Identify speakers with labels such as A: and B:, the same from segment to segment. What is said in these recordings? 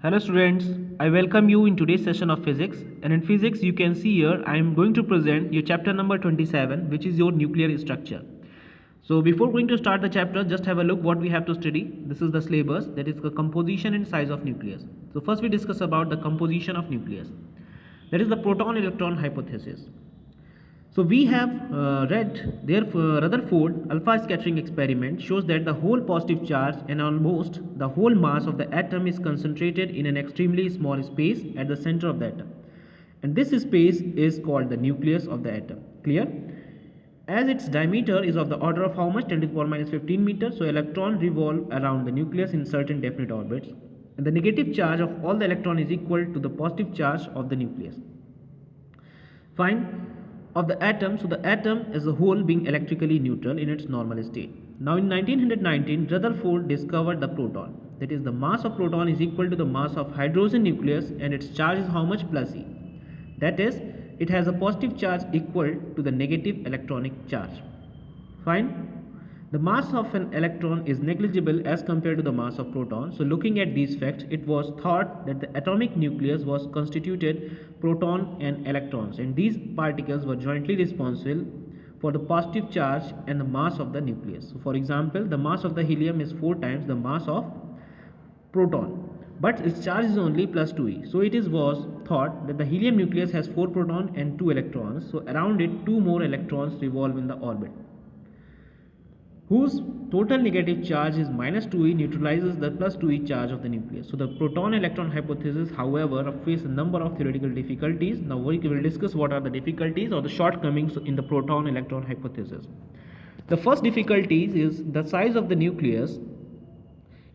A: Hello students, I welcome you in today's session of physics, and in physics you can see here I am going to present your chapter number 27, which is your nuclear structure. So before going to start the chapter, just have a look what we have to study. This is the syllabus, that is the composition and size of nucleus. So first we discuss about the composition of nucleus, that is the proton electron hypothesis. So we have read their Rutherford alpha scattering experiment shows that the whole positive charge and almost the whole mass of the atom is concentrated in an extremely small space at the center of the atom. And this space is called the nucleus of the atom. Clear? As its diameter is of the order of how much? 10 to the power minus 15 meters. So electrons revolve around the nucleus in certain definite orbits. And the negative charge of all the electron is equal to the positive charge of the nucleus. Fine. Of the atom, so the atom as a whole being electrically neutral in its normal state. Now in 1919, Rutherford discovered the proton. That is, the mass of proton is equal to the mass of hydrogen nucleus, and its charge is how much? Plus E. That is, it has a positive charge equal to the negative electronic charge. Fine. The mass of an electron is negligible as compared to the mass of proton. So looking at these facts, it was thought that the atomic nucleus was constituted proton and electrons, and these particles were jointly responsible for the positive charge and the mass of the nucleus. So for example, the mass of the helium is 4 times the mass of proton, but its charge is only plus 2e. So it was thought that the helium nucleus has 4 protons and 2 electrons. So around it 2 more electrons revolve in the orbit, whose total negative charge is minus 2e, neutralizes the plus 2e charge of the nucleus. So the proton-electron hypothesis, however, faces a number of theoretical difficulties. Now we will discuss what are the difficulties or the shortcomings in the proton-electron hypothesis. The first difficulty is the size of the nucleus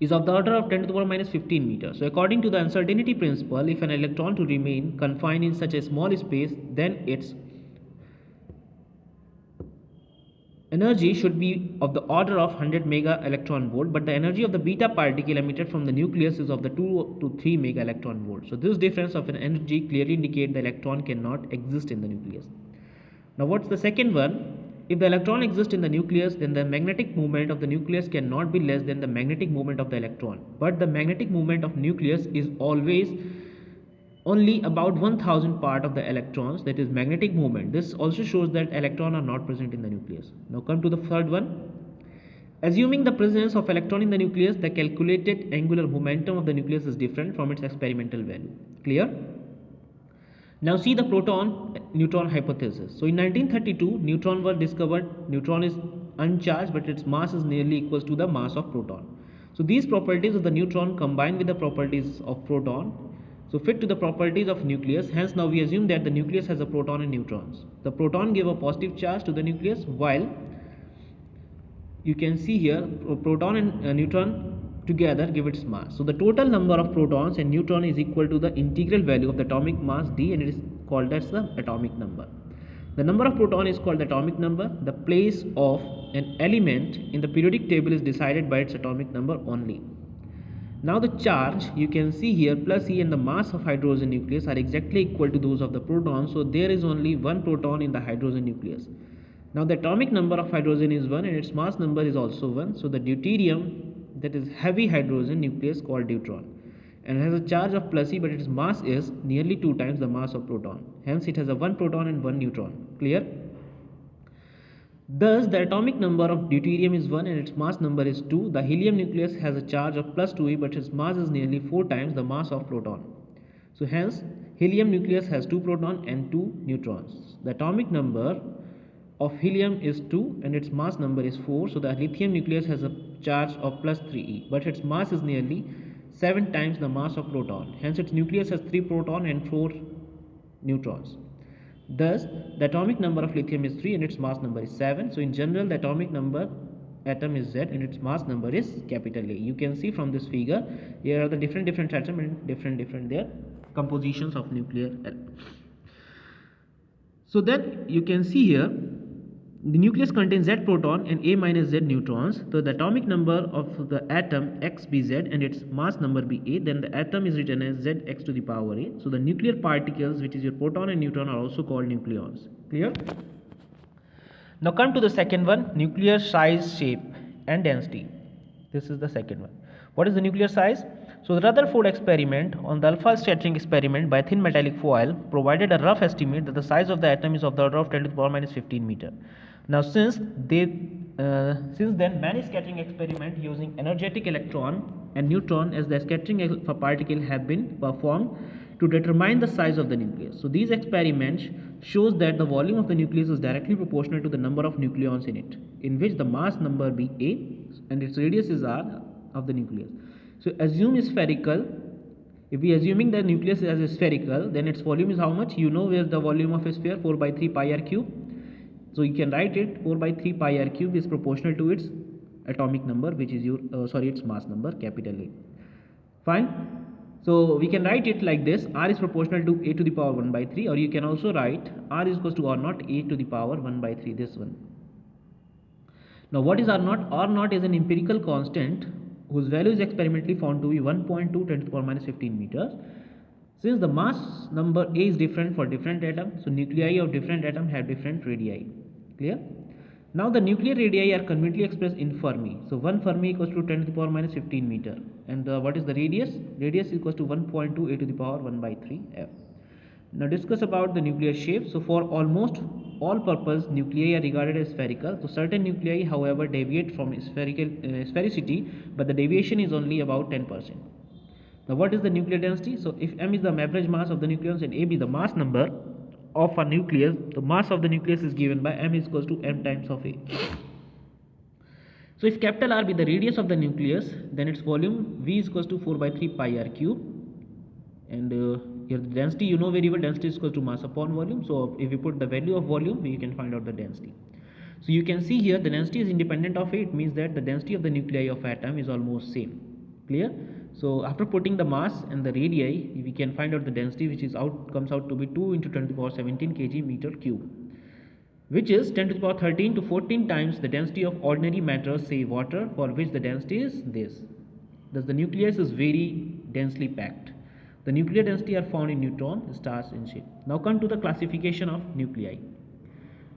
A: is of the order of 10 to the power minus 15 meters. So according to the uncertainty principle, if an electron to remain confined in such a small space, then its energy should be of the order of 100 mega electron volt, but the energy of the beta particle emitted from the nucleus is of the 2 to 3 mega electron volt. So this difference of an energy clearly indicate the electron cannot exist in the nucleus. Now what's the second one? If the electron exists in the nucleus, then the magnetic moment of the nucleus cannot be less than the magnetic moment of the electron. But the magnetic moment of nucleus is always only about 1000 part of the electrons, that is magnetic moment. This also shows that electrons are not present in the nucleus. Now come to the third one. Assuming the presence of electron in the nucleus, the calculated angular momentum of the nucleus is different from its experimental value. Clear? Now see the proton-neutron hypothesis. So in 1932, neutron were discovered. Neutron is uncharged, but its mass is nearly equals to the mass of proton. So these properties of the neutron combined with the properties of proton, so fit to the properties of nucleus. Hence now we assume that the nucleus has a proton and neutrons. The proton give a positive charge to the nucleus, while you can see here proton and neutron together give its mass. So the total number of protons and neutron is equal to the integral value of the atomic mass d, and it is called as the atomic number. The number of proton is called the atomic number. The place of an element in the periodic table is decided by its atomic number only. Now the charge, you can see here plus E, and the mass of hydrogen nucleus are exactly equal to those of the proton. So there is only one proton in the hydrogen nucleus. Now the atomic number of hydrogen is 1 and its mass number is also 1. So the deuterium, that is heavy hydrogen nucleus called deuteron, and it has a charge of plus E, but its mass is nearly 2 times the mass of proton. Hence it has a 1 proton and 1 neutron. Clear? Thus, the atomic number of deuterium is 1 and its mass number is 2. The helium nucleus has a charge of plus 2e, but its mass is nearly 4 times the mass of proton. So hence, helium nucleus has 2 protons and 2 neutrons. The atomic number of helium is 2 and its mass number is 4. So the lithium nucleus has a charge of plus 3e, but its mass is nearly 7 times the mass of proton. Hence, its nucleus has 3 protons and 4 neutrons. Thus, the atomic number of lithium is 3 and its mass number is 7. So in general, the atomic number atom is Z and its mass number is capital A. You can see from this figure, here are the different atoms and different their compositions of nuclear element. So then you can see here, the nucleus contains Z proton and A minus Z neutrons. So the atomic number of the atom X be Z and its mass number be A. Then the atom is written as ZX to the power A. So the nuclear particles, which is your proton and neutron, are also called nucleons. Clear? Now come to the second one, nuclear size, shape and density. This is the second one. What is the nuclear size? So the Rutherford experiment on the alpha scattering experiment by thin metallic foil provided a rough estimate that the size of the atom is of the order of 10 to the power minus 15 meter. Now since then many scattering experiments using energetic electron and neutron as the scattering of a particle have been performed to determine the size of the nucleus. So these experiments shows that the volume of the nucleus is directly proportional to the number of nucleons in it, in which the mass number be A and its radius is R of the nucleus. So assume spherical. If we assuming the nucleus as a spherical, then its volume is how much? You know where the volume of a sphere 4 by 3 pi r cube. So you can write it 4 by 3 pi r cube is proportional to its atomic number, which is your its mass number, capital A. Fine. So we can write it like this: R is proportional to A to the power 1 by 3, or you can also write R is equals to R naught A to the power 1 by 3. This one. Now what is R naught? R naught is an empirical constant whose value is experimentally found to be 1.2 10 to the power minus 15 meters. Since the mass number A is different for different atoms, so nuclei of different atoms have different radii. Clear? Now the nuclear radii are conveniently expressed in Fermi. So 1 Fermi equals to 10 to the power minus 15 meter. And what is the radius? Radius equals to 1.2 A to the power 1 by 3 F. Now discuss about the nuclear shape. So for almost all purpose nuclei are regarded as spherical. So certain nuclei however deviate from sphericity, but the deviation is only about 10%. Now what is the nuclear density? So if m is the average mass of the nucleus and a is the mass number of a nucleus, the mass of the nucleus is given by m is equals to m times of a. So if capital R be the radius of the nucleus, then its volume V is equals to 4 by 3 pi r cube, and here the density, you know very well, density is equal to mass upon volume. So if you put the value of volume, you can find out the density. So you can see here the density is independent of A. It means that the density of the nuclei of atom is almost same. Clear? So after putting the mass and the radii, we can find out the density, which is comes out to be 2 into 10 to the power 17 kg meter cube, which is 10 to the power 13 to 14 times the density of ordinary matter, say water, for which the density is this. Thus the nucleus is very densely packed. The nuclear density are found in neutron, stars and ship. Now come to the classification of nuclei.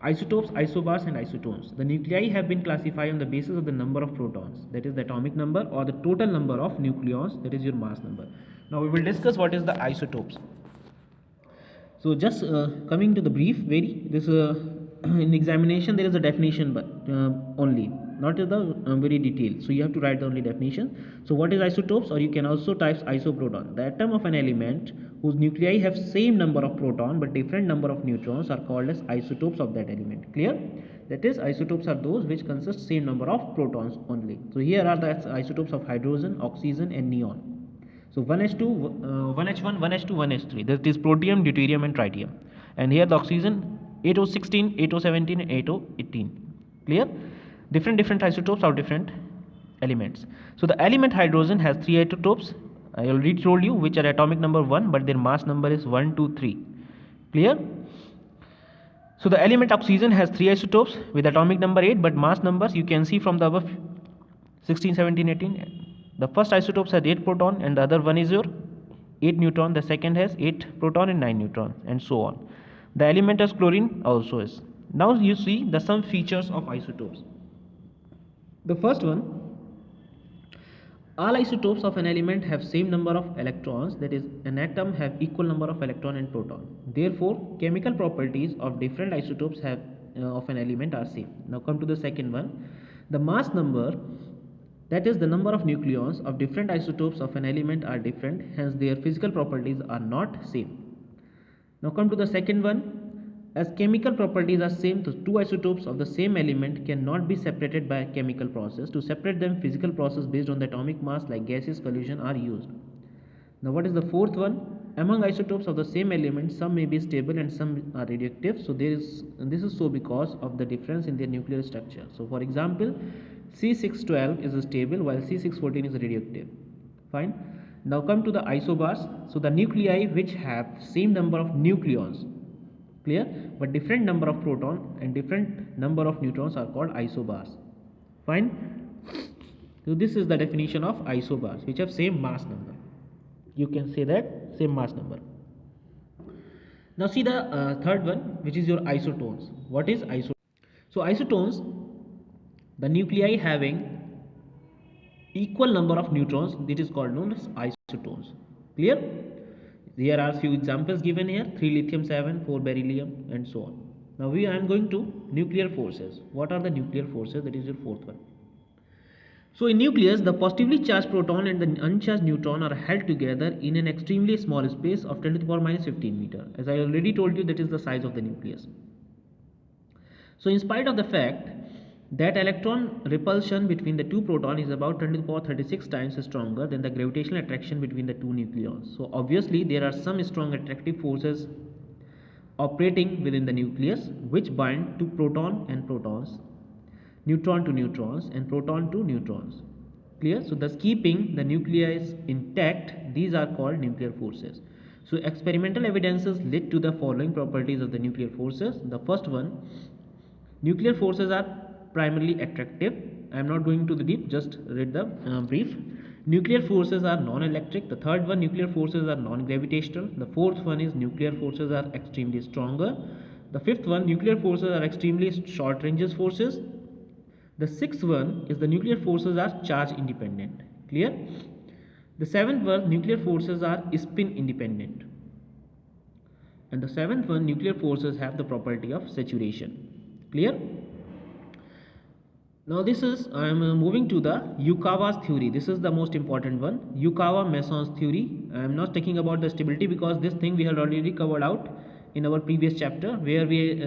A: Isotopes, isobars and isotones. The nuclei have been classified on the basis of the number of protons, that is the atomic number, or the total number of nucleons, that is your mass number. Now we will discuss what is the isotopes. So just coming to the brief, in examination there is a definition, but only not the very detailed. So you have to write the only definition. So what is isotopes, or you can also type isoproton? The atom of an element whose nuclei have same number of proton but different number of neutrons are called as isotopes of that element. Clear? That is, isotopes are those which consist same number of protons only. So here are the isotopes of hydrogen, oxygen and neon. So 1H2, 1H1, 1H2, 1H3. That is protium, deuterium and tritium. And here the oxygen 8O16, 8O17 and 8O18. Clear? Different isotopes of different elements. So the element hydrogen has 3 isotopes. I already told you which are atomic number 1, but their mass number is 1, 2, 3. Clear? So the element oxygen has 3 isotopes with atomic number 8, but mass numbers you can see from the above 16, 17, 18. The first isotopes has 8 proton and the other one is your 8 neutron. The second has 8 proton and 9 neutron and so on. The element as chlorine also is. Now you see the some features of isotopes. The first one, all isotopes of an element have same number of electrons, that is an atom have equal number of electron and proton. Therefore chemical properties of different isotopes have of an element are same. Now come to the second one, the mass number, that is the number of nucleons of different isotopes of an element are different, hence their physical properties are not same. Now come to the second one, as chemical properties are same, so two isotopes of the same element cannot be separated by a chemical process. To separate them, physical process based on the atomic mass like gaseous collision are used. Now what is the fourth one? Among isotopes of the same element, some may be stable and some are radioactive. So this is so because of the difference in their nuclear structure. So for example, C612 is stable while C614 is radioactive. Fine. Now come to the isobars. So the nuclei which have same number of nucleons, clear, but different number of proton and different number of neutrons are called isobars. Fine. So this is the definition of isobars, which have same mass number. You can say that same mass number. Now see the third one, which is your isotones. What is isotones? So isotones, the nuclei having equal number of neutrons, that is called known as isotones. Clear? There are few examples given here: 3 lithium 7, 4 beryllium, and so on. Now I am going to nuclear forces. What are the nuclear forces? That is your fourth one. So in nucleus, the positively charged proton and the uncharged neutron are held together in an extremely small space of 10 to the power minus 15 meter. As I already told you, that is the size of the nucleus. So in spite of the fact that electron repulsion between the two protons is about 10 to the power 36 times stronger than the gravitational attraction between the two nucleons. So obviously there are some strong attractive forces operating within the nucleus which bind to proton and protons, neutron to neutrons, and proton to neutrons. Clear? So thus keeping the nucleus intact, these are called nuclear forces. So experimental evidences lead to the following properties of the nuclear forces. The first one, nuclear forces are primarily attractive. I am not going to the deep, just read the brief. Nuclear forces are non-electric. The third one, nuclear forces are non-gravitational. The fourth one is nuclear forces are extremely stronger. The fifth one, nuclear forces are extremely short ranges forces. The sixth one is the nuclear forces are charge independent. Clear? The seventh one, nuclear forces are spin independent. And the seventh one, nuclear forces have the property of saturation. Clear? Now this is, I am moving to the Yukawa's theory. This is the most important one. Yukawa-Mason's theory. I am not talking about the stability because this thing we have already covered out in our previous chapter, where we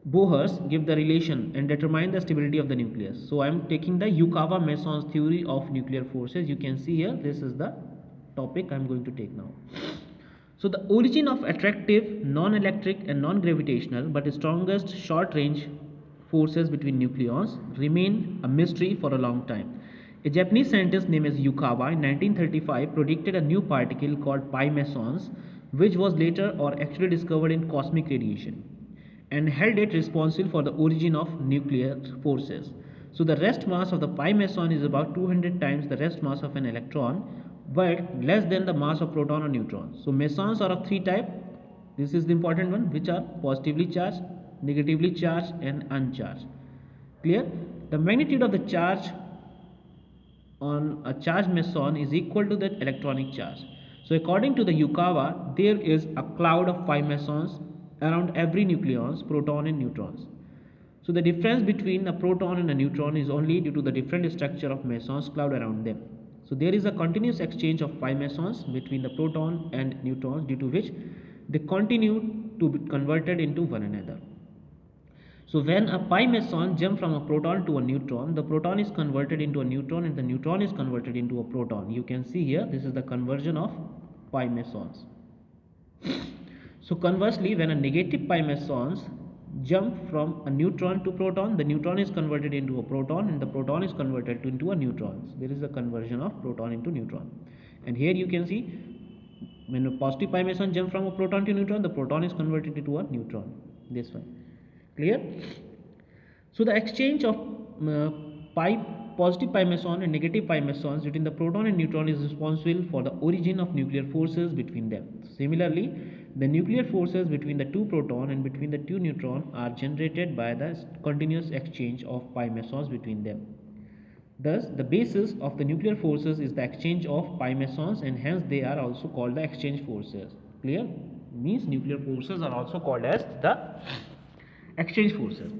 A: Bohr's give the relation and determine the stability of the nucleus. So I am taking the Yukawa-Mason's theory of nuclear forces. You can see here, this is the topic I am going to take now. So the origin of attractive, non-electric and non-gravitational but strongest short-range forces between nucleons remain a mystery for a long time. A Japanese scientist named as Yukawa in 1935 predicted a new particle called pi mesons, which was later or actually discovered in cosmic radiation, and held it responsible for the origin of nuclear forces. So the rest mass of the pi meson is about 200 times the rest mass of an electron, but less than the mass of proton or neutron. So mesons are of three types. This is the important one, which are positively charged, negatively charged, and uncharged. Clear? The magnitude of the charge on a charged meson is equal to the electronic charge. So according to the Yukawa, there is a cloud of pi mesons around every nucleons, proton and neutrons. So the difference between a proton and a neutron is only due to the different structure of mesons cloud around them. So there is a continuous exchange of pi mesons between the proton and neutrons, due to which they continue to be converted into one another. So when a pi meson jumps from a proton to a neutron, the proton is converted into a neutron and the neutron is converted into a proton. You can see here, this is the conversion of pi mesons. So conversely, when a negative pi mesons jump from a neutron to proton, the neutron is converted into a proton and the proton is converted into a neutron. There is a conversion of proton into neutron. And here you can see, when a positive pi meson jumps from a proton to neutron, the proton is converted into a neutron. This one. Clear? So the exchange of positive pi meson and negative pi mesons between the proton and neutron is responsible for the origin of nuclear forces between them. Similarly, the nuclear forces between the two proton and between the two neutron are generated by the continuous exchange of pi mesons between them. Thus, the basis of the nuclear forces is the exchange of pi mesons, and hence they are also called the exchange forces. Clear? Means nuclear forces are also called as the exchange forces.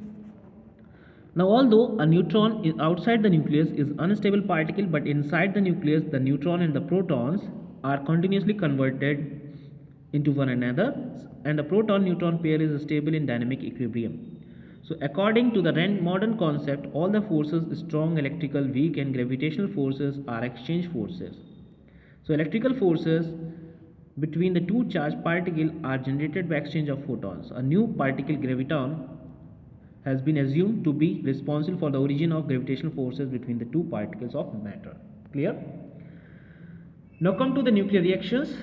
A: Now although a neutron is outside the nucleus is unstable particle, but inside the nucleus the neutron and the protons are continuously converted into one another, and the proton neutron pair is stable in dynamic equilibrium. So according to the modern concept, all the forces, strong, electrical, weak and gravitational forces, are exchange forces. So electrical forces between the two charged particles are generated by exchange of photons. A new particle, graviton, has been assumed to be responsible for the origin of gravitational forces between the two particles of matter. Clear? Now come to the nuclear reactions.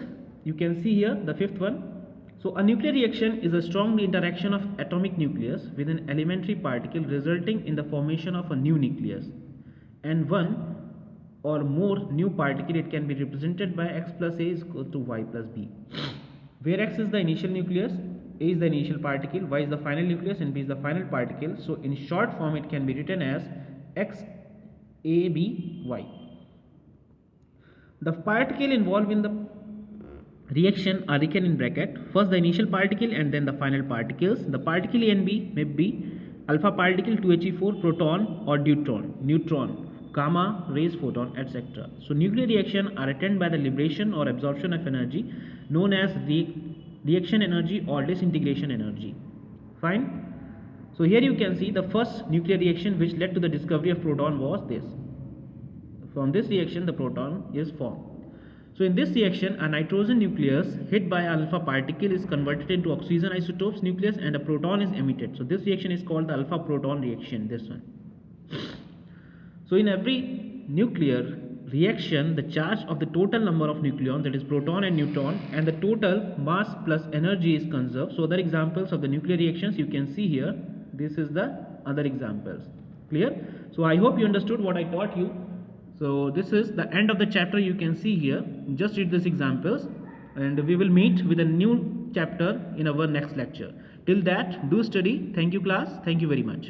A: You can see here the fifth one. So a nuclear reaction is a strong interaction of atomic nucleus with an elementary particle, resulting in the formation of a new nucleus and one or more new particle. It can be represented by x plus a is equal to y plus b, where x is the initial nucleus, a is the initial particle, y is the final nucleus and b is the final particle. So in short form it can be written as x A, B, Y. The particle involved in the reaction are written in bracket. First the initial particle and then the final particles. The particle A and B may be alpha particle 2He4, proton or neutron, gamma rays, photon, etc. So nuclear reaction are attended by the liberation or absorption of energy known as reaction energy or disintegration energy. Fine. So here you can see the first nuclear reaction which led to the discovery of proton was this. From this reaction the proton is formed. So in this reaction a nitrogen nucleus hit by alpha particle is converted into oxygen isotopes nucleus and a proton is emitted. So this reaction is called the alpha proton reaction, this one. So in every nuclear reaction the charge of the total number of nucleons, that is proton and neutron, and the total mass plus energy is conserved. So other examples of the nuclear reactions you can see here. This is the other examples. Clear? So I hope you understood what I taught you. So this is the end of the chapter you can see here. Just read these examples and we will meet with a new chapter in our next lecture. Till that, do study. Thank you class. Thank you very much.